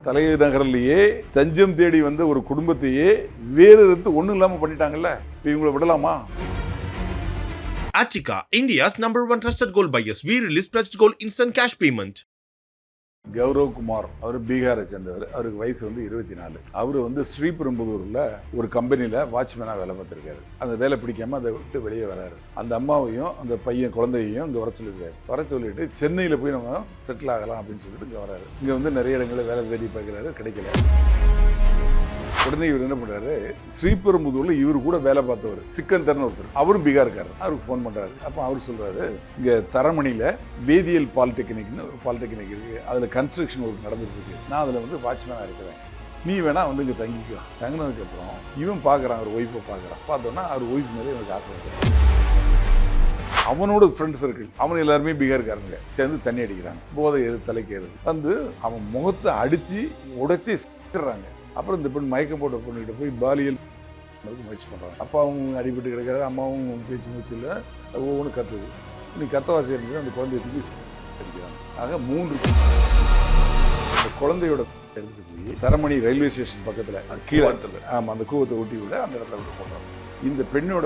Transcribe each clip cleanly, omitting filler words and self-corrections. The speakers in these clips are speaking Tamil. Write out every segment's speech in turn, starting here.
தலைநகரிலேயே தஞ்சம் தேடி வந்த ஒரு குடும்பத்தையே வேறு எடுத்து ஒன்றும் இல்லாமல் பண்ணிட்டாங்கல்ல. இப்போ இவங்களை விடலாமா? Attica, India's #1 trusted gold buyers. We release pledged gold instant cash payment. Gaurav Kumar அவர் பீகாரை சேர்ந்தவர். அவருக்கு வயசு 24. அவர் ஸ்ரீபெரும்புதூரில் ஒரு கம்பெனியில் வாட்ச்மேனாக வேலை பார்த்துருக்காரு. அந்த வேலை பிடிக்காம அதை விட்டு வெளியே வராரு. அந்த அம்மாவையும் அந்த பையன் குழந்தையையும் இங்கே வர சொல்லியிருக்காரு. வர சொல்லிட்டு சென்னையில் போய் நம்ம செட்டில் ஆகலாம் அப்படின்னு சொல்லிட்டு இங்கே வராரு. இங்கே நிறைய இடங்களில் வேலை தேடி பார்க்குறாரு, கிடைக்கல. உடனே இவர் என்ன பண்றாரு, ஸ்ரீபெரும்புதூர்ல இவர் கூட வேலை பார்த்தவர் சிக்கந்தர்னு ஒருத்தர், அவரும் பீகார்காரர். அவருக்கு ஃபோன் பண்றாரு. அப்போ அவர் சொல்றாரு, இங்க தரமணியில வேதியியல் பாலிடெக்னிக்னு ஒரு பாலிடெக்னிக் இருக்கு, அதுல கன்ஸ்ட்ரக்ஷன் ஒர்க் நடந்துட்டு இருக்கு. நான் அதுல வாட்ச்மேனா இருக்கிறேன், நீ வேணா இங்க தங்கிக்கோ. தங்கினதுக்கு அப்புறம் இவன் பாக்குறான், அவர் ஒய்ஃபை பாக்குறான். பார்த்தோன்னா அவர் ஒய்ஃப் மேலே இவனுக்கு ஆசை இருக்கு. அவனோட ஃப்ரெண்ட் சர்க்கிள் அவன் எல்லாருமே பீகார்காரங்க சேர்ந்து தண்ணி அடிக்கிறாங்க. போதை ஏறு தலைக்கு ஏறுது. அவன் முகத்தை அடிச்சு உடைச்சி சிக்கிறாங்க. அப்புறம் இந்த பெண் மயக்கம் போட்ட பொண்ணுகிட்ட போய் பாலியல் முயற்சி பண்ணுறாங்க. அப்பாவும் அடிபட்டு கிடக்கிறாரு, அம்மாவும் பேச்சு மூச்சு இல்லை, ஒவ்வொன்றும் கத்துது. நீ கத்தவாசி இருந்து அந்த குழந்தைய தூக்கி அடிக்கிறாங்க. ஆக 3 அந்த குழந்தையோட எடுத்து போய் தரமணி ரயில்வே ஸ்டேஷன் பக்கத்தில் கீழே ஆமாம் அந்த கூவத்தை ஒட்டி விட அந்த இடத்துல விட்டு போடுறாங்க. இந்த பெண்ணோட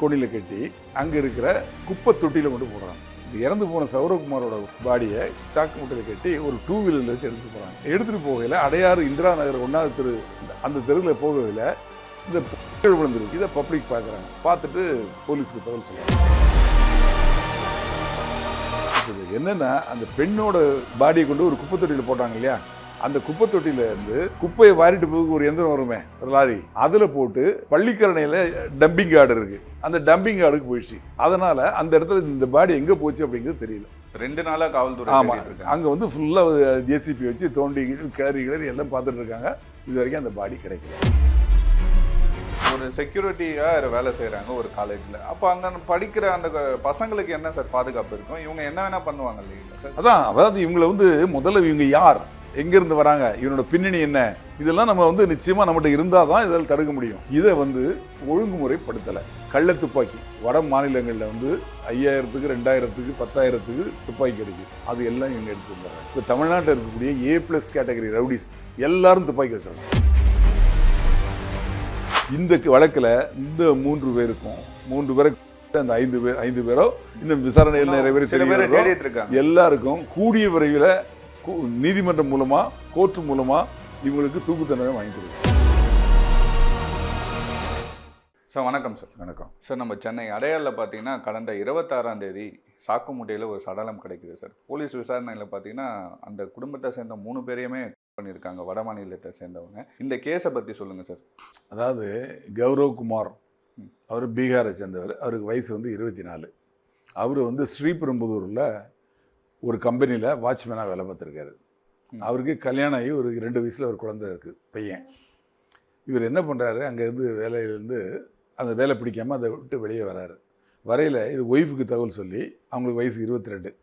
கோணியில் கட்டி அங்கே இருக்கிற குப்பை தொட்டியில் கொண்டு போடுறாங்க. இறந்து போன சௌரவ்குமாரோட பாடியை சாக்கு முட்டையில் கட்டி ஒரு 2 வீலரில் வச்சு எடுத்துட்டு போகிறாங்க. எடுத்துகிட்டு போகையில் அடையாறு இந்திரா நகர் 1வது தெரு அந்த தெருவில் போகையில் இந்த விழுந்துருக்கு. இதை பப்ளிக் பார்க்குறாங்க. பார்த்துட்டு போலீஸுக்கு தகவல் சொல்லுவாங்க. என்னன்னா அந்த பெண்ணோட பாடியை கொண்டு ஒரு குப்பை தொட்டியில் போட்டாங்க இல்லையா, அந்த குப்பை தொட்டியில இருந்து குப்பையை வாரிட்டு போகுது ஒரு எந்திரம் வருமே, ஒரு லாரி, அதுல போட்டு பள்ளிக்கரணையில டம்பிங் யார்டு இருக்கு, அந்த டம்பிங் யார்டுக்கு போயிடுச்சு. அதனால அந்த இடத்துல இந்த பாடி எங்க போச்சு அப்படிங்கிறது தெரியல. 2 நாளா காவல்துறை ஆமா அங்க ஃபுல்லா ஜேசிபி வச்சு தோண்டி கிளறி எல்லாம் பார்த்துட்டு இருக்காங்க. இது வரைக்கும் அந்த பாடி கிடைக்கல. ஒரு செக்யூரிட்டியா வேலை செய்யறாங்க ஒரு காலேஜ்ல. அப்ப அங்க படிக்கிற அந்த பசங்களுக்கு என்ன சார் பாதுகாப்பு இருக்கும்? இவங்க என்ன வேணா பண்ணுவாங்க இல்லைங்களா சார்? அதாவது இவங்களை முதல்ல இவங்க யார், எங்கிருந்து வராங்க, இவனோட பின்னணி என்ன, இதெல்லாம் நம்ம நிச்சயமா நம்மகிட்ட இருந்தால் தான் இதில் தடுக்க முடியும். இதை ஒழுங்குமுறைப்படுத்தலை. கள்ள துப்பாக்கி வட மாநிலங்களில் 5000க்கு 2000க்கு 10,000க்கு துப்பாக்கி கிடைக்குது. அது எல்லாம் இவங்க எடுத்து வந்தாங்க. இப்போ தமிழ்நாட்டில் இருக்கக்கூடிய A+ கேட்டகரி ரவுடிஸ் எல்லாரும் துப்பாக்கி வச்சிருக்காங்க. இந்த வழக்கில் இந்த 3 பேருக்கும் 3 பேருக்கு அந்த 5 பேரோ இந்த விசாரணையில் நிறைய பேர் எல்லாருக்கும் கூடிய விரைவில் நீதிமன்றம் மூலமா கோர்ட் மூலமா இவங்களுக்கு தூக்கு தண்டனை வாங்கி கொடுக்கும். சார் வணக்கம் சார். வணக்கம் சார். நம்ம சென்னை அடையாறில் பார்த்தீங்கன்னா கடந்த 26ஆம் தேதி சாக்கு மூட்டையில் ஒரு சடலம் கிடைக்குது சார். போலீஸ் விசாரணையில் பார்த்தீங்கன்னா அந்த குடும்பத்தை சேர்ந்த 3 பேரையுமே பண்ணியிருக்காங்க, வட மாநிலத்தை சேர்ந்தவங்க. இந்த கேஸை பற்றி சொல்லுங்கள் சார். அதாவது கௌரவ் குமார் அவர் பீகாரை சேர்ந்தவர். அவருக்கு வயசு 24. அவர் ஸ்ரீபெரும்புதூரில் ஒரு கம்பெனியில் வாட்ச்மேனாக வேலை பார்த்துருக்காரு. அவருக்கு கல்யாணம் ஆகி ஒரு 2 வயசில் ஒரு குழந்தை இருக்குது, பையன். இவர் என்ன பண்ணுறாரு, அங்கேருந்து வேலையிலேருந்து அந்த வேலை பிடிக்காமல் அதை விட்டு வெளியே வராரு. வரையில் இது ஒய்ஃபுக்கு தகவல் சொல்லி அவங்களுக்கு வயசு 22.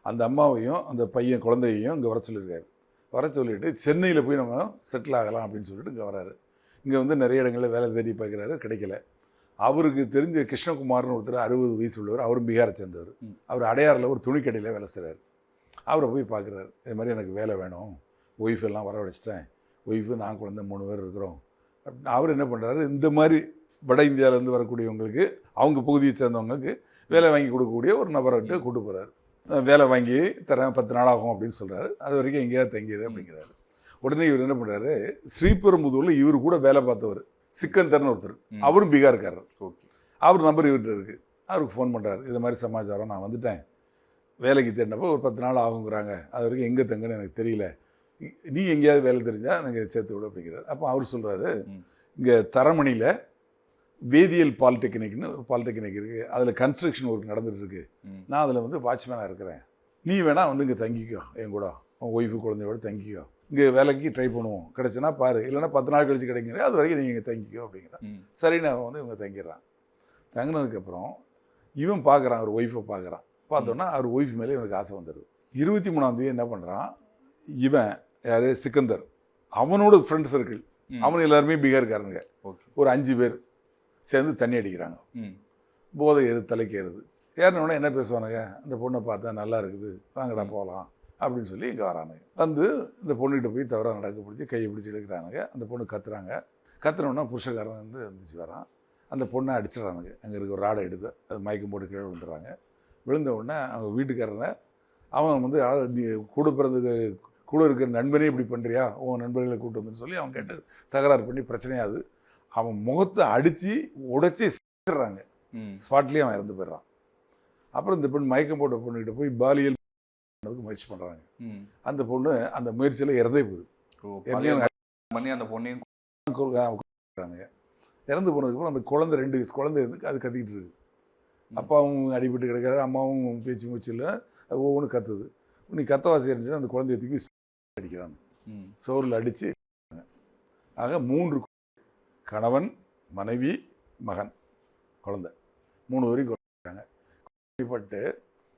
அந்த அம்மாவையும் அந்த பையன் குழந்தையையும் இங்கே வர சொல்லியிருக்காரு. வர சொல்லிவிட்டு சென்னையில் போய் நம்ம செட்டில் ஆகலாம் அப்படின்னு சொல்லிட்டு இங்கே வராரு. இங்கே நிறைய இடங்களில் வேலை தேடி பார்க்குறாரு, கிடைக்கல. அவருக்கு தெரிஞ்ச கிருஷ்ணகுமார்னு ஒருத்தர் 60 வயசு உள்ளவர், அவரும் பீகாரை சேர்ந்தவர். அவர் அடையாறில் ஒரு துணிக்கடையில் வேலை செய்கிறார். அவரை போய் பார்க்குறாரு. இது மாதிரி எனக்கு வேலை வேணும், ஒய்ஃப் எல்லாம் வரவழைச்சிட்டேன், ஒய்ஃபு நான் குழந்தை 3 பேர் இருக்கிறோம். அவர் என்ன பண்ணுறாரு, இந்த மாதிரி வட இந்தியாவிலேருந்து வரக்கூடியவங்களுக்கு அவங்க பகுதியை சேர்ந்தவங்களுக்கு வேலை வாங்கி கொடுக்கக்கூடிய ஒரு நபர்கிட்ட கூட்டு போகிறாரு. வேலை வாங்கி தரேன், 10 நாள் ஆகும் அப்படின்னு சொல்கிறாரு. அது வரைக்கும் எங்கேயாவது தங்கிடு அப்படிங்கிறாரு. உடனே இவர் என்ன பண்ணுறாரு, ஸ்ரீபெரும்புதூரில் இவர் கூட வேலை பார்த்தவர் சிக்கந்தர்னு ஒருத்தர், அவரும் பீகார்காரர். அவர் நம்பர் இவர்கிட்ட இருக்குது. அவருக்கு ஃபோன் பண்ணுறாரு. இது மாதிரி சமாச்சாரம், நான் வந்துட்டேன், வேலைக்கு தேடினப்போ ஒரு 10 நாள் ஆகுங்கிறாங்க, அது வரைக்கும் எங்கே தங்குன்னு எனக்கு தெரியல, நீ எங்கேயாவது வேலை தெரிஞ்சால் எனக்கு சேர்த்து விட அப்படிங்கிறார். அப்போ அவர் சொல்கிறாரு, இங்கே தரமணியில் வேதியியல் பாலிடெக்னிக்னு ஒரு பாலிடெக்னிக் இருக்குது, அதில் கன்ஸ்ட்ரக்ஷன் ஒர்க் நடந்துட்டு இருக்கு, நான் அதில் வாட்ச்மேனாக இருக்கிறேன், நீ வேணா இங்கே தங்கிக்கோ, என் கூட உன் ஒய்ஃபு குழந்தையோட தங்கிக்கோ, இங்கே வேலைக்கு ட்ரை பண்ணுவோம், கிடச்சுன்னா பாரு, இல்லைன்னா 10 நாள் கழிச்சு கிடைக்கிற, அது வரைக்கும் நீங்கள் இங்கே தங்கிக்கோ அப்படிங்கிறான். சரின்னு அவன் இவங்க தங்கிடுறான். தங்கினதுக்கப்புறம் இவன் பார்க்குறான், அவர் ஒய்ஃபை பார்க்குறான். பார்த்தோன்னா அவர் ஒய்ஃப் மேலே இவனுக்கு ஆசை வந்துடுது. 23ஆம் தேதி என்ன பண்ணுறான், இவன் யார், சிக்கந்தர், அவனோட ஃப்ரெண்ட் சர்க்கிள் அவன் எல்லாருமே பீகார்காரனுங்க, ஒரு 5 பேர் சேர்ந்து தண்ணி அடிக்கிறாங்க. போதை ஏறு தலைக்கு ஏறுது. ஏறினோடனே என்ன பேசுவானுங்க, அந்த பொண்ணை பார்த்தா நல்லா இருக்குது, வாங்கடா போகலாம் அப்படின்னு சொல்லி இங்கே வரானுங்க. வந்து இந்த பொண்ணுகிட்ட போய் தவறாக நடக்க பிடிச்சி கையை பிடிச்சி எடுக்கிறானுங்க. அந்த பொண்ணு கத்துறாங்க. கத்துனோன்னா புருஷக்காரன் வந்து வந்துச்சு வரான். அந்த பொண்ணை அடிச்சிடறானுங்க. அங்கே இருக்க ஒரு ராடை எடுத்து அது மயக்கம் போட்டு கீழே விழுந்துடுறாங்க. விழுந்த உடனே அவங்க வீட்டுக்காரனை அவன் வந்து நீ கூட பிறந்த கூட இருக்கிற நண்பனே இப்படி பண்ணுறியா, உன் நண்பர்களை கூட்டு வந்துன்னு சொல்லி அவன் கேட்டு தகராறு பண்ணி பிரச்சனையாது. அவன் முகத்தை அடித்து உடைச்சி செத்துடுறாங்க. ஸ்பாட்லேயே அவன் இறந்து போயிடுறான். அப்புறம் இந்த பெண் மயக்கம் போட்ட பொண்ணுகிட்ட போய் பாலியல் முயற்சி பண்ணுறாங்க. அந்த பொண்ணு அந்த முயற்சியில் இறந்தே போகுது. அந்த பொண்ணையும் இறந்து போனதுக்கப்புறம் அந்த குழந்தை 2 வயசு குழந்தை இருந்து அது கத்திக்கிட்டு இருக்கு. அப்பாவும் அடிபட்டு கிடக்கிறாரு, அம்மாவும் பேச்சு மூச்சில் அது ஒவ்வொன்றும் கத்துது. நீ கத்தவாசி இருந்துச்சுன்னா அந்த குழந்தைய தூக்கி அடிக்கிறாங்க. சோறில் அடித்து ஆக 3 கணவன் மனைவி மகன் குழந்தை 3 வரைக்கும் கொண்டாங்க. பட்டு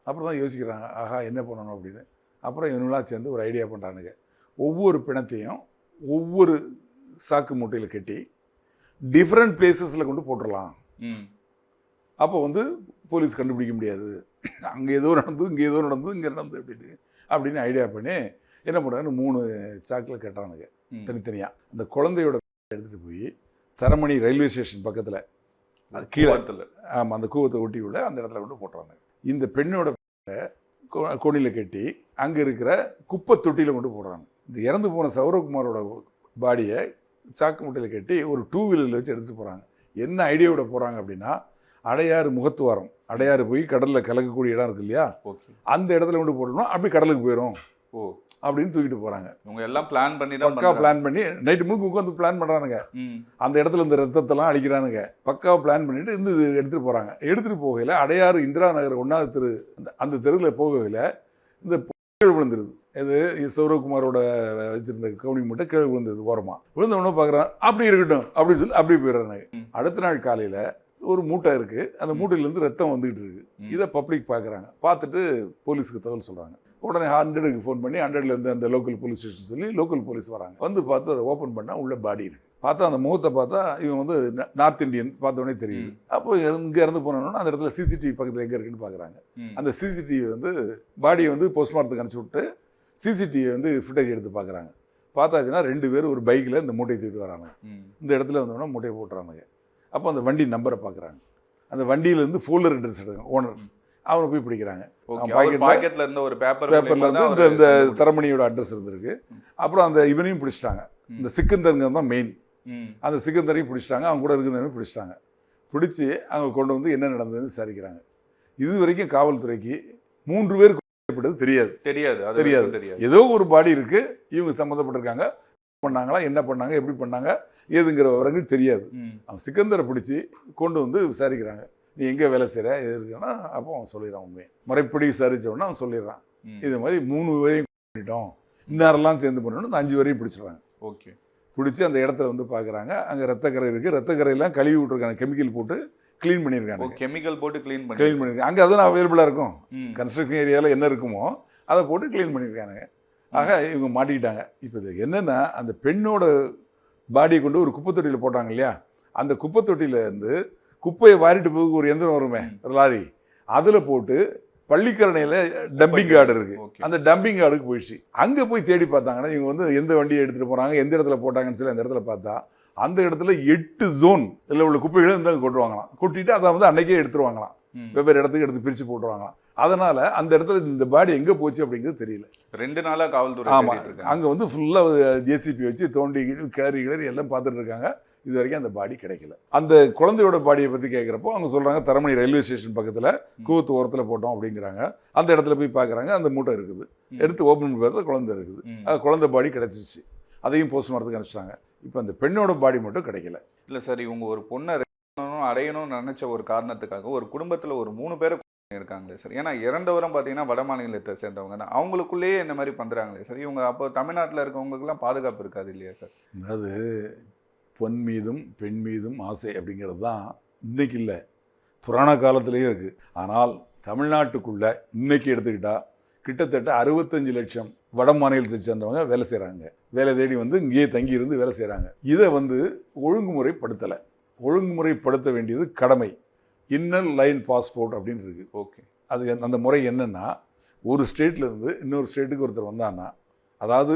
அப்புறம் தான் யோசிக்கிறாங்க, ஆஹா என்ன பண்ணணும் அப்படின்னு. அப்புறம் இவங்களாம் சேர்ந்து ஒரு ஐடியா பண்ணுறானுங்க. ஒவ்வொரு பிணத்தையும் ஒவ்வொரு சாக்கு மூட்டையில் கட்டி டிஃப்ரெண்ட் பிளேசஸில் கொண்டு போட்டுடலாம். அப்போ வந்து போலீஸ் கண்டுபிடிக்க முடியாது. அங்கே ஏதோ நடந்து இங்கே ஏதோ நடந்து இங்கே நடந்து அப்படின்னு ஐடியா பண்ணி என்ன பண்ணுறாங்க, 3 சாக்கில் கட்டுறானுங்க தனித்தனியாக. அந்த குழந்தையோட எடுத்துகிட்டு போய் தரமணி ரயில்வே ஸ்டேஷன் பக்கத்தில் அது கீழே ஆமாம் அந்த கூவத்தை ஒட்டி உள்ள அந்த இடத்துல கொண்டு போட்டுறாங்க. இந்த பெண்ணோட கொடியில் கட்டி அங்கே இருக்கிற குப்பை தொட்டியில் கொண்டு போடுறாங்க. இந்த இறந்து போன சௌரகுமாரோட பாடியை சாக்கு மூட்டையில் கட்டி ஒரு 2 வீலரில் வச்சு எடுத்துகிட்டு போகிறாங்க. என்ன ஐடியாவோட போகிறாங்க அப்படின்னா, அடையாறு முகத்துவாரம், அடையாறு போய் கடலில் கலக்கக்கூடிய இடம் இருக்கு இல்லையா, அந்த இடத்துல கொண்டு போடணும். அப்படி கடலுக்கு போயிடும் அப்படின்னு தூக்கிட்டு போகிறாங்க. இவங்க எல்லாம் பிளான் பண்ணி பக்கா பிளான் பண்ணி நைட்டு முழுக்க உட்காந்து பிளான் பண்ணுறானுங்க. அந்த இடத்துல இந்த ரத்தத்தெல்லாம் அழிக்கிறானுங்க. பக்காவை பிளான் பண்ணிட்டு இந்த இது எடுத்துகிட்டு போகிறாங்க. எடுத்துகிட்டு போகையில் அடையாறு இந்திரா நகர் 1வது தெரு அந்த தெருவில் போகையில் இந்த கீழே விழுந்துருது. இது சௌரகுமாரோட வச்சிருந்த கவுனி மட்டும் கீழே விழுந்தது. ஓரமாக விழுந்த உடனே பார்க்குறான், அப்படி இருக்கட்டும் அப்படின்னு சொல்லி அப்படி போயிடுறாங்க. அடுத்த நாள் காலையில் ஒரு மூட்டை இருக்குது, அந்த மூட்டையிலேருந்து ரத்தம் வந்துக்கிட்டு இருக்குது. இதை பப்ளிக் பார்க்குறாங்க. பார்த்துட்டு போலீஸுக்கு தகவல் சொல்கிறாங்க. உடனே 100க்கு ஃபோன் பண்ணி 100லேருந்து அந்த லோக்கல் போலீஸ் ஸ்டேஷன் சொல்லி லோக்கல் போலீஸ் வராங்க. வந்து பார்த்து அதை ஓப்பன் பண்ணால் உள்ள பாடி இருக்குது. பார்த்தா அந்த முகத்தை பார்த்தா இவன் வந்து நார்த் இந்தியன் பார்த்தோன்னே தெரியுது. அப்போ இங்கே இறந்து போனோன்னா அந்த இடத்துல சிசிடிவி பக்கத்தில் எங்கே இருக்குன்னு பார்க்குறாங்க. அந்த சிசிடிவி வந்து பாடியை வந்து போஸ்ட்மார்ட்டத்துக்கு அனுப்பிச்சி விட்டு சிசிடிவி வந்து ஃபுட்டேஜ் எடுத்து பார்க்குறாங்க. பார்த்தாச்சுன்னா 2 பேர் ஒரு பைக்கில் இந்த மூட்டையை தூக்கிட்டு வராங்க. இந்த இடத்துல வந்தோன்னா மூட்டையை போட்டுறாங்க. அப்போ அந்த வண்டி நம்பரை பார்க்குறாங்க. அந்த வண்டியிலேருந்து ஃபோல்டர் அட்ரஸ் எடுக்காங்க ஓனர். அவனை போய் பிடிக்கிறாங்க. பாக்கெட்ல இருந்த ஒரு பேப்பர்ல வந்து இந்த தரமணியோட அட்ரஸ் இருந்திருக்கு. அப்புறம் அந்த இவனையும் பிடிச்சிட்டாங்க. இந்த சிக்கந்தருங்க தான் மெயின். அந்த சிக்கந்தரையும் பிடிச்சிட்டாங்க. அவங்க கூட இருக்கிறவங்க பிடிச்சிட்டாங்க. பிடிச்சி அவங்க கொண்டு வந்து என்ன நடந்ததுன்னு விசாரிக்கிறாங்க. இது வரைக்கும் காவல்துறைக்கு 3 பேருக்கு தெரியாது. ஏதோ ஒரு பாடி இருக்கு, இவங்க சம்மந்தப்பட்டிருக்காங்க, பண்ணாங்களா, என்ன பண்ணாங்க, எப்படி பண்ணாங்க, ஏதுங்கிற விவரங்கள் தெரியாது. அவன் சிக்கந்தரை பிடிச்சி கொண்டு வந்து விசாரிக்கிறாங்க. நீ எங்கே வேலை செய்கிற எது இருக்குன்னா அப்போ அவன் சொல்லிடுறான். உண்மையை முறைப்படி விசாரித்தவொடனே அவன் சொல்லிடுறான். இது மாதிரி 3 பேரையும் பண்ணிட்டோம், இன்னாரெல்லாம் சேர்ந்து பண்ணணும். இந்த 5 பேரையும் பிடிச்சிடுறாங்க. ஓகே, பிடிச்சி அந்த இடத்துல வந்து பார்க்குறாங்க. அங்கே ரத்தக்கரை இருக்குது. ரத்தக்கரையெல்லாம் கழுவி விட்டுருக்காங்க. கெமிக்கல் போட்டு க்ளீன் பண்ணியிருக்காங்க. கெமிக்கல் போட்டு க்ளீன் பண்ணியிருக்காங்க. அங்கே அதுதான் அவைலபிளாக இருக்கும். கன்ஸ்ட்ரக்ஷன் ஏரியாவில் என்ன இருக்குமோ அதை போட்டு க்ளீன் பண்ணியிருக்காங்க. ஆக இவங்க மாட்டிக்கிட்டாங்க. இப்போ இது என்னென்னா, அந்த பெண்ணோட பாடியை கொண்டு ஒரு குப்பை தொட்டியில் போட்டாங்க இல்லையா, அந்த குப்பை தொட்டியிலேருந்து குப்பையை வாரிட்டு போகுது ஒரு எந்திரம் வருமே, லாரி, அதில் போட்டு பள்ளிக்கரணையில் டம்பிங் கார்டு இருக்குது. அந்த டம்பிங் கார்டுக்கு போயிடுச்சு. அங்கே போய் தேடி பார்த்தாங்கன்னா இவங்க வந்து எந்த வண்டியை எடுத்துகிட்டு போகிறாங்க, எந்த இடத்துல போட்டாங்கன்னு சொல்லி அந்த இடத்துல பார்த்தா அந்த இடத்துல 8 ஜோன் இதில் உள்ள குப்பைகளை வந்து கொட்டுவாங்களாம். கொட்டிட்டு அதை வந்து அன்னைக்கே எடுத்துருவாங்களாம். வெவ்வேறு இடத்துக்கு எடுத்து பிரித்து போட்டுருவாங்களாம். அதனால் அந்த இடத்துல இந்த பாடி எங்கே போச்சு அப்படிங்கிறது தெரியல. 2 நாளாக காவல்துறை. ஆமாம், அங்கே வந்து ஃபுல்லாக ஜேசிபி வச்சு தோண்டி கிளறி எல்லாம் பார்த்துட்டு இருக்காங்க. இது வரைக்கும் அந்த பாடி கிடைக்கல. அந்த குழந்தையோட பாடியை பற்றி கேட்குறப்போ அவங்க சொல்கிறாங்க, தரமணி ரயில்வே ஸ்டேஷன் பக்கத்தில் கூவத்து ஓரத்தில் போட்டோம் அப்படிங்கிறாங்க. அந்த இடத்துல போய் பார்க்குறாங்க, அந்த மூட்டை இருக்குது. எடுத்து ஓப்பன் பண்ணி பார்த்தா குழந்தை இருக்குது. அது குழந்தை பாடி கிடச்சிருச்சு. அதையும் போஸ்ட்மார்ட்டத்துக்கு அனுப்பிச்சிட்டாங்க. இப்போ அந்த பெண்ணோட பாடி மட்டும் கிடைக்கல. இல்லை சார், இவங்க ஒரு பொண்ணை அடையணும்னு நினச்ச ஒரு காரணத்துக்காக ஒரு குடும்பத்தில் ஒரு 3 பேரை இருக்காங்களே சார். ஏன்னா இறந்தவரும் பார்த்தீங்கன்னா வட மாநிலத்தை சேர்ந்தவங்க தான். அவங்களுக்குள்ளேயே இந்த மாதிரி பண்ணுறாங்களே சார். இவங்க அப்போ தமிழ்நாட்டில் இருக்கவங்களுக்குலாம் பாதுகாப்பு இருக்காது இல்லையா சார்? அதாவது பொன் மீதும் பெண் மீதும் ஆசை அப்படிங்கிறது தான் இன்றைக்கி இல்லை, புராண காலத்திலேயே இருக்குது. ஆனால் தமிழ்நாட்டுக்குள்ளே இன்றைக்கி எடுத்துக்கிட்டால் கிட்டத்தட்ட 65 லட்சம் வட மாநிலத்தை சேர்ந்தவங்க வேலை செய்கிறாங்க. வேலை தேடி வந்து இங்கேயே தங்கியிருந்து வேலை செய்கிறாங்க. இதை வந்து ஒழுங்குமுறைப்படுத்தலை. ஒழுங்குமுறைப்படுத்த வேண்டியது கடமை. இன்னர் லைன் பாஸ்போர்ட் அப்படின்னு இருக்குது. ஓகே, அது அந்த முறை என்னென்னா, ஒரு ஸ்டேட்லேருந்து இன்னொரு ஸ்டேட்டுக்கு ஒருத்தர் வந்தான்னா, அதாவது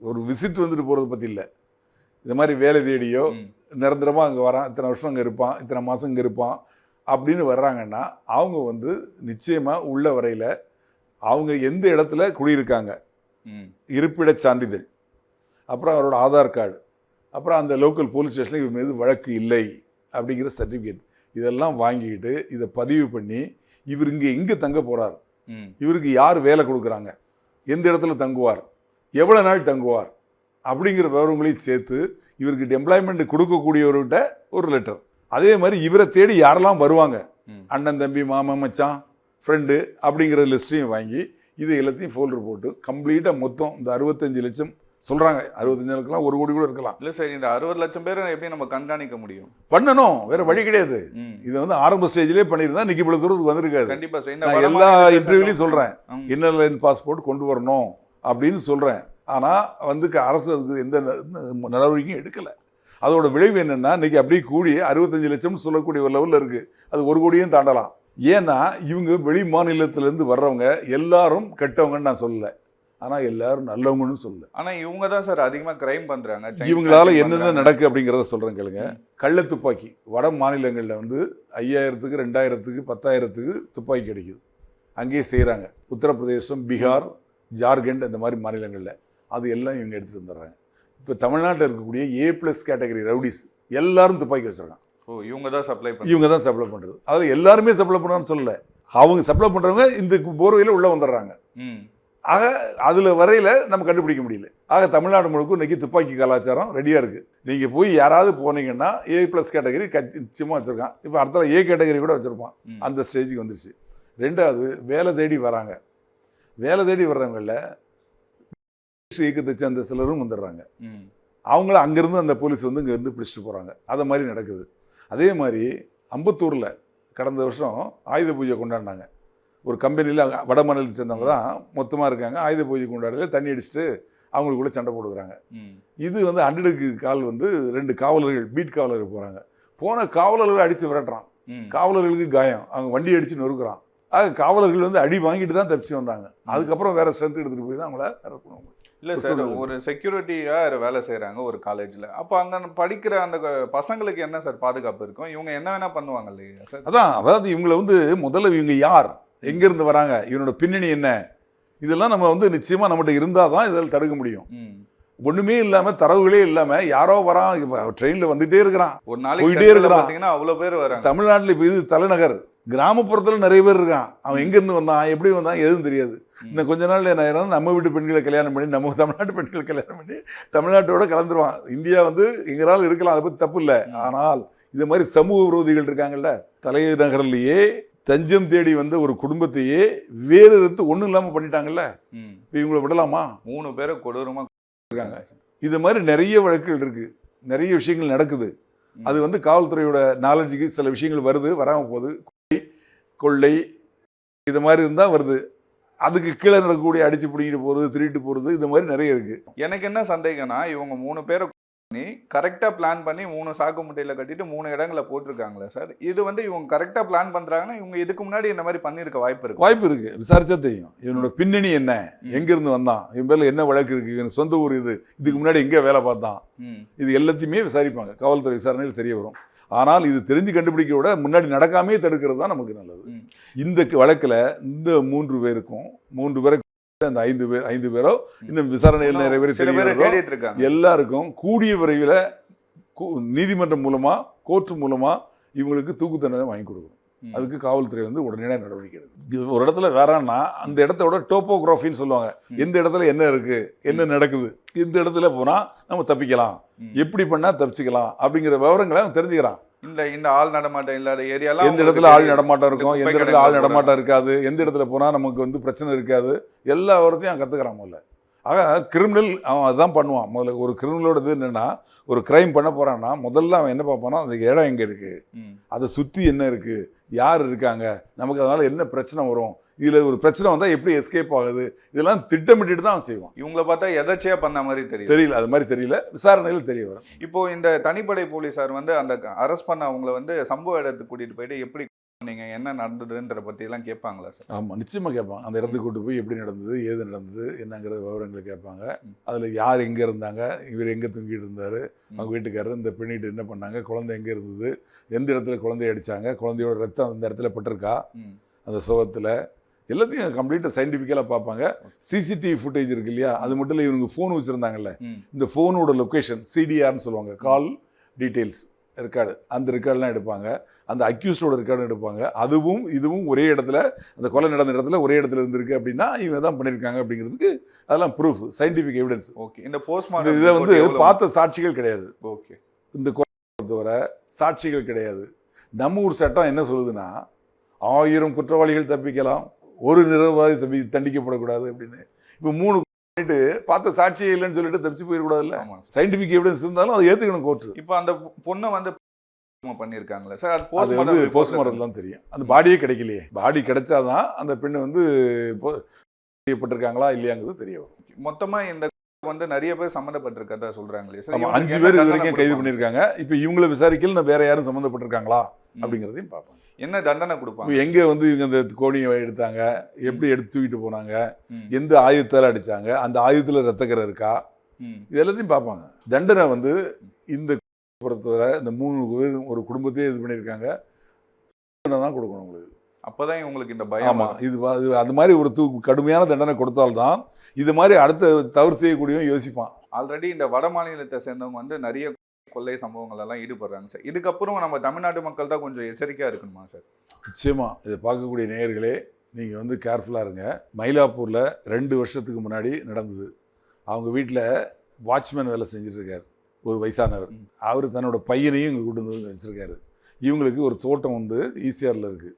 ஒரு விசிட் வந்துட்டு போகிறது பற்றி இல்லை, இந்த மாதிரி வேலை தேடியோ நிரந்தரமாக அங்கே வரான், இத்தனை வருஷம் அங்கே இருப்பான், இத்தனை மாதம் இங்கே இருப்பான் அப்படின்னு வர்றாங்கன்னா, அவங்க வந்து நிச்சயமாக உள்ள வரையில் அவங்க எந்த இடத்துல குடியிருக்காங்க, இருப்பிடச் சான்றிதழ், அப்புறம் அவரோட ஆதார் கார்டு, அப்புறம் அந்த லோக்கல் போலீஸ் ஸ்டேஷனில் இவர் மீது வழக்கு இல்லை அப்படிங்கிற சர்டிஃபிகேட் இதெல்லாம் வாங்கிக்கிட்டு இதை பதிவு பண்ணி இவர் இங்கே எங்கே தங்க போகிறார், இவருக்கு யார் வேலை கொடுக்குறாங்க, எந்த இடத்துல தங்குவார், எவ்வளோ நாள் தங்குவார் அப்படிங்கிற விவரங்களையும் சேர்த்து இவருக்கு எம்ப்ளாய்மெண்ட் கொடுக்கக்கூடியவர்கிட்ட ஒரு லெட்டர். அதே மாதிரி இவரை தேடி யாரெல்லாம் வருவாங்க, அண்ணன் தம்பி மாமன் மச்சான் ஃப்ரெண்டு அப்படிங்கிற லிஸ்ட்டையும் வாங்கி இது எல்லாத்தையும் ஃபோல்டர் போட்டு கம்ப்ளீட்டாக மொத்தம் இந்த 65 லட்சம் சொல்கிறாங்க, 65 லட்சம்லாம் 1 கோடி கூட இருக்கலாம். இல்லை சார், இந்த 60 லட்சம் பேரை எப்படி நம்ம கண்காணிக்க முடியும்? பண்ணணும், வேற வழி கிடையாது. இதை வந்து ஆரம்ப ஸ்டேஜ்லேயே பண்ணியிருந்தா இன்னைக்கு இவ்வளோ தூரத்துக்கு வந்திருக்காது. கண்டிப்பாக சார், நான் எல்லா இன்டர்வியூலையும் சொல்கிறேன், இன்னர் லைன் பாஸ்போர்ட் கொண்டு வரணும் அப்படின்னு சொல்கிறேன். ஆனால் வந்து அரசு அதுக்கு எந்த நடவடிக்கையும் எடுக்கலை. அதோட விளைவு என்னென்னா இன்றைக்கி அப்படியே கூடி 65 லட்சம்னு சொல்லக்கூடிய ஒரு லெவலில் இருக்குது. அது 1 கோடியும் தாண்டலாம். ஏன்னா இவங்க வெளி மாநிலத்திலேருந்து வர்றவங்க எல்லாரும் கெட்டவங்கன்னு நான் சொல்லலை, ஆனால் எல்லாரும் நல்லவங்கன்னு சொல்லலை. ஆனால் இவங்க தான் சார் அதிகமாக கிரைம் பண்ணுறாங்க. இவங்களால என்னென்ன நடக்கு அப்படிங்கிறத சொல்கிறேன் கேளுங்க. கள்ள துப்பாக்கி வட மாநிலங்களில் வந்து 5000க்கு 2000க்கு 10,000க்கு துப்பாக்கி கிடைக்குது, அங்கேயே செய்கிறாங்க. உத்தரப்பிரதேசம், பீகார், ஜார்க்கண்ட் இந்த மாதிரி மாநிலங்களில் அது எல்லாம் இவங்க எடுத்துகிட்டு வந்துடுறாங்க. இப்போ தமிழ்நாட்டில் இருக்கக்கூடிய A+ கேட்டகரி ரவுடிஸ் எல்லாரும் துப்பாக்கி வச்சுருக்காங்க. இவங்க தான் சப்ளை பண்ணுறது. அதில் எல்லாருமே சப்ளை பண்ணுறான்னு சொல்லலை, அவங்க சப்ளை பண்ணுறவங்க இந்த போர்வையில் உள்ளே வந்துடுறாங்க. ஆக அதில் வரையில் நம்ம கண்டுபிடிக்க முடியல. ஆக தமிழ்நாடு முழுக்க இன்றைக்கி துப்பாக்கி கலாச்சாரம் ரெடியாக இருக்குது. நீங்கள் போய் யாராவது போனீங்கன்னா A+ கேட்டகரி நிச்சயமாக வச்சுருக்கான். இப்போ அடுத்த A கேட்டகரி கூட வச்சுருப்பான். அந்த ஸ்டேஜுக்கு வந்துருச்சு. ரெண்டாவது வேலை தேடி வராங்க. வேலை தேடி வர்றவங்களில் இயக்கத்தை சேர்ந்த சிலரும் வந்துடுறாங்க. அவங்கள அங்கேருந்து அந்த போலீஸ் வந்து இங்கேருந்து பிடிச்சிட்டு போகிறாங்க. அதை மாதிரி நடக்குது. அதே மாதிரி அம்பத்தூரில் கடந்த வருஷம் ஆயுத பூஜை கொண்டாடினாங்க. ஒரு கம்பெனியில் வட மாநிலத்தை சேர்ந்தவங்க தான் மொத்தமாக இருக்காங்க. ஆயுத பூஜை கொண்டாடல தண்ணி அடிச்சுட்டு அவங்களுக்குள்ள சண்டை போடுறாங்க. இது வந்து 100க்கு கால் வந்து 2 காவலர்கள் பீட் காவலர்கள் போகிறாங்க. போன காவலர்களை அடித்து விரட்டுறான். காவலர்களுக்கு காயம், அவங்க வண்டி அடித்து நொறுக்குறான். ஆக காவலர்கள் வந்து அடி வாங்கிட்டு தான் தப்பிச்சு வந்தாங்க. அதுக்கப்புறம் வேறு ஸ்ட்ரென்த் எடுத்துகிட்டு போய் தான் அவங்கள அரெஸ்ட் பண்ணுவாங்க. இல்லை சார், ஒரு செக்யூரிட்டியாக வேலை செய்கிறாங்க ஒரு காலேஜில். அப்போ அங்கே படிக்கிற அந்த பசங்களுக்கு என்ன சார் பாதுகாப்பு இருக்கும்? இவங்க என்ன வேணால் பண்ணுவாங்க இல்லையா சார்? அதாவது இவங்களை வந்து முதல்ல இவங்க யார், எங்கேருந்து வராங்க, இவனோட பின்னணி என்ன, இதெல்லாம் நம்ம வந்து நிச்சயமாக நம்மகிட்ட இருந்தால் தான் இதில் தடுக்க முடியும். ஒன்றுமே இல்லாமல் தரவுகளே இல்லாமல் யாரோ வரான், ட்ரெயினில் வந்துகிட்டே இருக்கிறான், ஒரு நாளைக்கு போயிட்டே இருக்கிறான். பார்த்தீங்கன்னா அவ்வளோ பேர் வராங்க. தமிழ்நாட்டில் இப்போ இது தலைநகர், கிராமப்புறத்தில் நிறைய பேர் இருக்கான். அவன் எங்கேருந்து வந்தான், எப்படி வந்தான், எதுவும் தெரியாது. இன்னும் கொஞ்ச நாள் என்ன நம்ம வீட்டு பெண்களை கல்யாணம் பண்ணி நம்ம தமிழ்நாட்டு பெண்களை கல்யாணம் பண்ணி தமிழ்நாட்டோட கலந்துருவான். இந்தியா வந்து எங்களால் இருக்கலாம், அதை பற்றி தப்பு இல்லை. ஆனால் இது மாதிரி சமூக விரோதிகள் இருக்காங்கல்ல, தலைநகர்லேயே தஞ்சம் தேடி வந்த ஒரு குடும்பத்தையே வேறு எடுத்து ஒன்றும் இல்லாமல் பண்ணிட்டாங்கல்ல. இப்போ இவங்களை விடலாமா? 3 பேரை கொடூரமாக இருக்காங்க. இது மாதிரி நிறைய வழக்குகள் இருக்குது, நிறைய விஷயங்கள் நடக்குது. அது வந்து காவல்துறையோட நாலேஜுக்கு சில விஷயங்கள் வருது, வராமல் போகுது. கொள்ளை இது மாதிரி இருந்தால் வருது. அதுக்கு கீழே நடக்கக்கூடிய அடிச்சு பிடிக்கிட்டு போகிறது, திருட்டு போகிறது, இது மாதிரி நிறைய இருக்குது. எனக்கு என்ன சந்தேகம்னா, இவங்க 3 பேரை கரெக்டாக பிளான் பண்ணி 3 சாக்கு முட்டையில் கட்டிட்டு 3 இடங்களை போட்டிருக்காங்களே சார். இது வந்து இவங்க கரெக்டாக பிளான் பண்ணுறாங்கன்னா இவங்க இதுக்கு முன்னாடி இந்த மாதிரி பண்ணியிருக்க வாய்ப்பு இருக்குது. விசாரிச்சா தெரியும் இவனோட பின்னணி என்ன, எங்கேருந்து வந்தான், இவன் பேரில் என்ன வழக்கு இருக்குது, இவன் சொந்த ஊர் இது, இதுக்கு முன்னாடி எங்கே வேலை பார்த்தான், இது எல்லாத்தையுமே விசாரிப்பாங்க. காவல்துறை விசாரணையில் தெரிய வரும். ஆனால் இது தெரிஞ்சு கண்டுபிடிக்க விட முன்னாடி நடக்காமே தடுக்கிறது தான் நமக்கு நல்லது. இந்த வழக்கில் இந்த 3 பேருக்கும் 3 பேரை அந்த 5 பேரோ இந்த விசாரணையில் நிறைய பேர் தெரியும். எல்லாருக்கும் கூடிய விரைவில் நீதிமன்றம் மூலமா கோர்ட் மூலமா இவங்களுக்கு தூக்கு தண்டனை வாங்கி கொடுக்கணும். அதுக்கு காவல்துறை வந்து உடனடியாக நடவடிக்கை எடுக்கும். ஒரு இடத்துல வேறான்னா அந்த இடத்தோட டோப்போகிராஃபின்னு சொல்லுவாங்க. எந்த இடத்துல என்ன இருக்கு, என்ன நடக்குது, இந்த இடத்துல போனால் நம்ம தப்பிக்கலாம், எப்படி பண்ணால் தப்பிச்சுக்கலாம் அப்படிங்கிற விவரங்களை அவன் தெரிஞ்சுக்கிறான். இந்த ஆள் நடமாட்டம் இல்லாத ஏரியாலாம் எந்த இடத்துல ஆள் நடமாட்டம் இருக்கும், எந்த இடத்துல ஆள் நடமாட்டம் இருக்காது, எந்த இடத்துல போனால் நமக்கு வந்து பிரச்சனை இருக்காது, எல்லா விவரத்தையும் அவன் கற்றுக்கிறான். முதல்ல ஆக கிரிமினல் அவன் அதுதான் பண்ணுவான். முதல்ல ஒரு கிரிமினலோட இது என்னென்னா, ஒரு கிரைம் பண்ண போகிறான்னா முதல்ல அவன் என்ன பார்ப்பான்னா, அந்த இடம் எங்கே இருக்குது, அதை சுற்றி என்ன இருக்குது, யார் இருக்காங்க, நமக்கு அதனால் என்ன பிரச்சனை வரும், இதில் ஒரு பிரச்சனை வந்தால் எப்படி எஸ்கேப் ஆகுது, இதெல்லாம் திட்டமிட்டு தான் அவன் செய்வான். இவங்களை பார்த்தா எதாச்சியாக பண்ண மாதிரி தெரியல, அது மாதிரி தெரியல, விசாரணையில் தெரிய வரும். இப்போ இந்த தனிப்படை போலீஸார் வந்து அந்த அரெஸ்ட் பண்ண அவங்களை வந்து சம்பவ இடத்துக்கு கூட்டிகிட்டு போயிட்டு எப்படி நீங்க என்ன நடந்ததுன்ற பத்தி எல்லாம் கேட்பாங்களா சார்? ஆமாம், நிச்சயமாக கேட்பாங்க. அந்த இடத்துக்கு கூட்டு போய் எப்படி நடந்தது, ஏது நடந்தது, என்னங்கிற விவரங்களை கேட்பாங்க. அதில் யார் எங்கே இருந்தாங்க, இவர் எங்கே தூங்கிட்டு இருந்தார், அவங்க வீட்டுக்காரர், இந்த பெண்ணிட்டு என்ன பண்ணாங்க, குழந்தை எங்கே இருந்தது, எந்த இடத்துல குழந்தைய அடித்தாங்க, குழந்தையோட ரத்தம் அந்த இடத்துல பட்டிருக்கா, அந்த சுகத்தில் எல்லாத்தையும் கம்ப்ளீட்டாக சயின்டிஃபிக்கலாக பார்ப்பாங்க. சிசிடிவி ஃபுட்டேஜ் இருக்கு இல்லையா, அது மட்டும் இல்லை, இவங்க ஃபோன் வச்சுருந்தாங்கல்ல, இந்த ஃபோனோட லொக்கேஷன் சிடிஆர்னு சொல்லுவாங்க, கால் டீட்டெயில்ஸ் ரெக்கார்டு, அந்த ரெக்கார்டெலாம் எடுப்பாங்க. அந்த அக்யூஸ்டோட ரெக்கார்டும் எடுப்பாங்க. அதுவும் இதுவும் ஒரே இடத்துல, அந்த கொலை நடந்த இடத்துல ஒரே இடத்துல இருந்திருக்கு அப்படின்னா இவங்க தான் பண்ணியிருக்காங்க அப்படிங்கிறதுக்கு அதெல்லாம் ப்ரூஃப், சயின்டிஃபிக் எவிடன்ஸ். ஓகே, இந்த போஸ்ட்மார்ட்டம் இதை வந்து பார்த்த சாட்சிகள் கிடையாது. ஓகே, இந்த கொலை பொறுத்தவரை சாட்சிகள் கிடையாது. நம்ம ஊர் சட்டம் என்ன சொல்லுதுன்னா, 1000 குற்றவாளிகள் தப்பிக்கலாம், ஒரு நிரபராதி தண்டிக்கப்படக்கூடாது அப்படின்னு. இப்போ 3 பண்ணிட்டு பார்த்த சாட்சியே இல்லைன்னு சொல்லிட்டு தப்பிச்சு போயிடக்கூடாதுல்ல. சயின்டிஃபிக் எவிடன்ஸ் இருந்தாலும் அதை ஏற்றுக்கணும் கோர்ட்டு. இப்போ அந்த பொண்ணை வந்து பண்ணியிருக்காங்களா சார்? அது வந்து போஸ்ட்மார்ட்டம் தான் தெரியும். அந்த பாடியே கிடைக்கலையே, பாடி கிடைச்சாதான் அந்த பெண்ணு வந்து செய்யப்பட்டிருக்காங்களா இல்லையாங்கிறது தெரிய வரும். மொத்தமா இந்த வந்து நிறைய பேர் சம்மந்தப்பட்டிருக்கதா சொல்றாங்களே சார். 5 பேர் இது வரைக்கும் கைது பண்ணியிருக்காங்க. இப்போ இவங்களை விசாரிக்கல வேற யாரும் சம்மந்தப்பட்டிருக்காங்களா அப்படிங்கிறதையும் பார்ப்பாங்க. என்ன தண்டனை கொடுப்பாங்க? எங்க வந்து இவங்க இந்த கோணியை எடுத்தாங்க, எப்படி எடுத்து தூக்கிட்டு போனாங்க, எந்த ஆயுதத்தால் அடிச்சாங்க, அந்த ஆயுதத்தில் ரத்தக்கரை இருக்கா, இது எல்லாத்தையும் பார்ப்பாங்க. தண்டனை வந்து இந்த பொறுத்தவரை இந்த 3 பேர் ஒரு குடும்பத்தையே இது பண்ணியிருக்காங்க, தான் கொடுக்கணும் உங்களுக்கு. அப்போதான் உங்களுக்கு இந்த பயம். ஆமாம், இது அந்த மாதிரி ஒரு கடுமையான தண்டனை கொடுத்தால்தான் இது மாதிரி அடுத்த தவறு செய்யக்கூடியவன் யோசிப்பான். ஆல்ரெடி இந்த வட மாநிலத்தை சேர்ந்தவங்க வந்து நிறைய கொள்ளை சம்பவங்கள் எல்லாம் ஈடுபடுறாங்க சார். இதுக்கப்புறம் நம்ம தமிழ்நாட்டு மக்கள் தான் கொஞ்சம் எச்சரிக்கையாக இருக்கணுமா சார்? நிச்சயமா இதை பார்க்கக்கூடிய நேயர்களே, நீங்கள் வந்து கேர்ஃபுல்லாக இருங்க. மயிலாப்பூரில் 2 வருஷத்துக்கு முன்னாடி நடந்தது. அவங்க வீட்டில் வாட்ச்மேன் வேலை செஞ்சுட்டு இருக்கார் ஒரு வயசானவர். அவர் தன்னோட பையனையும் இங்கே கூட்டு வந்து வச்சுருக்காரு. இவங்களுக்கு ஒரு தோட்டம் வந்து ஈசிஆரில் இருக்குது.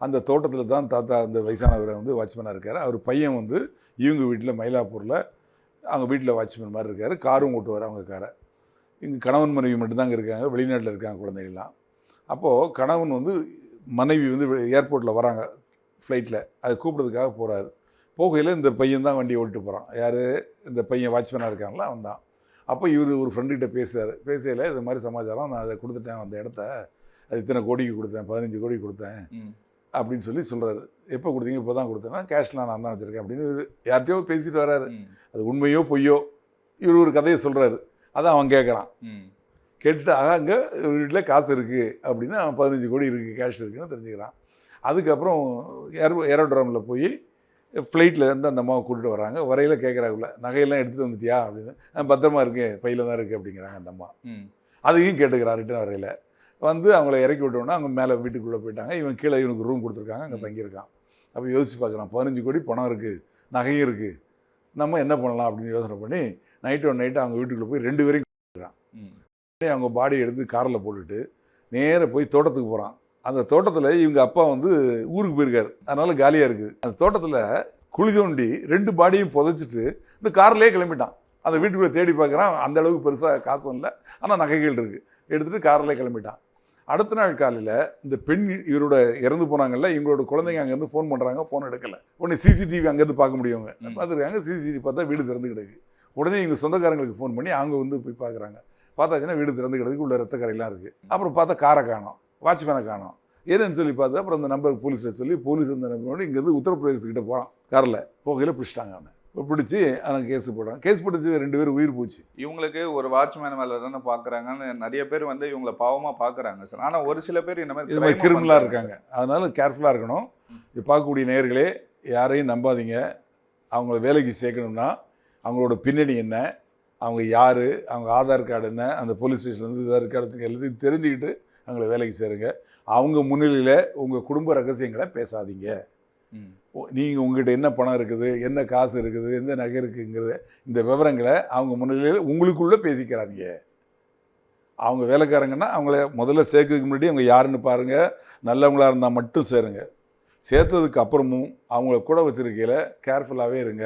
அந்த தோட்டத்தில் தான் தாத்தா அந்த வயசானவரை வந்து வாட்ச்மேனாக இருக்கார். அவர் பையன் வந்து இவங்க வீட்டில் மயிலாப்பூரில் அவங்க வீட்டில் வாட்ச்மேன் மாதிரி இருக்கார். காரும் ஓட்டுவார் அவங்க காரை. இங்கே கணவன் மனைவி மட்டும்தாங்க இருக்காங்க, வெளிநாட்டில் இருக்காங்க குழந்தைகள்லாம். அப்போது கணவன் வந்து மனைவி வந்து ஏர்போர்ட்டில் வராங்க ஃப்ளைட்டில், அதை கூப்பிட்றதுக்காக போகிறாரு. போகையில் இந்த பையன் தான் வண்டியை ஓட்டிட்டு போகிறான். யார்? இந்த பையன் வாட்ச்மேனாக இருக்காங்களா, அவன் தான். அப்போ இவர் ஒரு ஃப்ரெண்டுக்கிட்ட பேசுகிறார். பேசையில் இது மாதிரி சமாச்சாரம், நான் அதை கொடுத்துட்டேன், அந்த இடத்த அது இத்தனை கோடிக்கு கொடுத்தேன், 15 கோடிக்கு கொடுத்தேன் அப்படின்னு சொல்கிறாரு. எப்போ கொடுத்தீங்க? இப்போ தான் கொடுத்தேன்னா, கேஷ்லாம் நான் தான் வச்சுருக்கேன் அப்படின்னு யார்கிட்டையோ பேசிட்டு வராரு. அது உண்மையோ பொய்யோ இவர் ஒரு கதையை சொல்கிறாரு. அதான் அவன் கேட்குறான். கேட்டுட்டு அங்கே வீட்டில் காசு இருக்குது அப்படின்னு, அவன் 15 கோடி இருக்குது, கேஷ் இருக்குன்னு தெரிஞ்சுக்கிறான். அதுக்கப்புறம் ஏரோட்ராமில் போய் ஃப்ளைட்டில் இருந்து அந்த அம்மாவை கூட்டிகிட்டு வராங்க. வரையில் கேட்குறாங்கல்ல, நகையெல்லாம் எடுத்துகிட்டு வந்துட்டியா அப்படின்னு. பத்திரமா இருக்கு, பையில் தான் இருக்குது அப்படிங்கிறாங்க அந்த அம்மா. அதையும் கேட்டுக்கிறான் ரிட்டன் வரையில். வந்து அவங்கள இறக்கி விட்டோன்னா அவங்க மேலே வீட்டுக்குள்ளே போயிட்டாங்க. இவன் கீழே இவனுக்கு ரூம் கொடுத்துருக்காங்க, அங்கே தங்கியிருக்கான். அப்போ யோசிச்சு பார்க்குறான், 15 கோடி பணம் இருக்குது, நகையும் இருக்குது, நம்ம என்ன பண்ணலாம் அப்படின்னு யோசனை பண்ணி நைட்டு அவங்க வீட்டுக்குள்ளே போய் 2 பேரையும் கூட்டிக்கிறான். அவங்க பாடியை எடுத்து காரில் போட்டுட்டு நேராக போய் தோட்டத்துக்கு போகிறான். அந்த தோட்டத்தில் இவங்க அப்பா வந்து ஊருக்கு போயிருக்காரு, அதனால் காலியாக இருக்குது. அந்த தோட்டத்தில் குழி தோண்டி 2 பாடியும் புதைச்சிட்டு இந்த கார்லேயே கிளம்பிட்டான். அந்த வீட்டுக்குள்ளே தேடி பார்க்குறான். அந்த அளவுக்கு பெருசாக காசும் இல்லை, ஆனால் நகைகள் இருக்குது. எடுத்துகிட்டு காரில் கிளம்பிட்டான். அடுத்த நாள் காலையில் இந்த பெண் இவரோட இறந்து போனாங்கல்ல, இவங்களோட குழந்தைங்க அங்கேருந்து ஃபோன் பண்ணுறாங்க, ஃபோன் எடுக்கலை. உடனே சிசிடிவி அங்கேருந்து பார்க்க முடியுங்க, பார்த்துருக்காங்க. சிசிடிவி பார்த்தா வீடு திறந்து கிடக்கு. உடனே இவங்க சொந்தக்காரங்களுக்கு ஃபோன் பண்ணி அவங்க வந்து போய் பார்க்குறாங்க. பார்த்தாச்சுன்னா வீடு திறந்து கிடக்கு, உள்ள ரத்த கரையெல்லாம் இருக்குது. அப்புறம் பார்த்தா காரை காணோம், வாட்ச்மேனை காணோம். என்னன்னு சொல்லி பார்த்து அப்புறம் அந்த நம்பருக்கு போலீஸில் சொல்லி, போலீஸ் அந்த நம்பரோடு இங்கேருந்து உத்தரப்பிரதேசத்துக்கிட்ட போகிறான். காரில் போகையில் பிடிச்சிட்டாங்க. அவனை பிடிச்சி அவனுக்கு கேஸ் போடுறாங்க. கேஸ் போட்டு 2 பேர் உயிர் போச்சு. இவங்களுக்கு ஒரு வாட்ச்மேன் வேலை தானே பார்க்குறாங்கன்னு நிறைய பேர் வந்து இவங்களை பாவமாக பார்க்குறாங்க சார். ஆனால் ஒரு சில பேர் இந்த மாதிரி கிரிமினலாக இருக்காங்க. அதனால கேர்ஃபுல்லாக இருக்கணும். இது பார்க்கக்கூடிய நேயர்களே, யாரையும் நம்பாதீங்க. அவங்கள வேலைக்கு சேர்க்கணும்னா அவங்களோட பின்னணி என்ன, அவங்க யார், அவங்க ஆதார் கார்டு என்ன, அந்த போலீஸ் ஸ்டேஷன்லேருந்து ஆதார் கார்டு எல்லாத்தையும் தெரிஞ்சுக்கிட்டு அவங்கள வேலைக்கு சேருங்க. அவங்க முன்னிலையில் உங்கள் குடும்ப ரகசியங்களை பேசாதீங்க. நீங்கள் உங்கள்கிட்ட என்ன பணம் இருக்குது, என்ன காசு இருக்குது, எந்த நகை இருக்குங்கிறது, இந்த விவரங்களை அவங்க முன்னிலையில் உங்களுக்குள்ளே பேசிக்கிறாதீங்க. அவங்க வேலைக்காரங்கன்னா அவங்கள முதல்ல சேர்க்கறதுக்கு முன்னாடி அவங்க யாருன்னு பாருங்கள். நல்லவங்களாக இருந்தால் மட்டும் சேருங்க. சேர்த்ததுக்கு அப்புறமும் அவங்கள கூட வச்சுருக்கையில் கேர்ஃபுல்லாகவே இருங்க.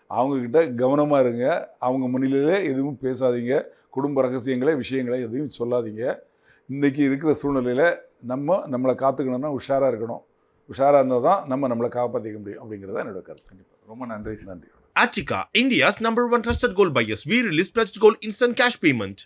அவங்கக்கிட்ட கவனமாக இருங்க. அவங்க முன்னிலையில் எதுவும் பேசாதீங்க. குடும்ப ரகசியங்களை விஷயங்களை எதையும் சொல்லாதீங்க. இன்றைக்கி இருக்கிற சூழ்நிலையில் நம்மளை காத்துக்கணும்னா உஷாராக இருக்கணும். உஷாராக இருந்தால் தான் நம்மளை காப்பாற்றிக்க முடியும் அப்படிங்கிறத என்னோட கருத்து. கண்டிப்பாக ரொம்ப நன்றி. நன்றி. Attica, India's #1 trusted gold buyers. We release pledged gold instant cash payment.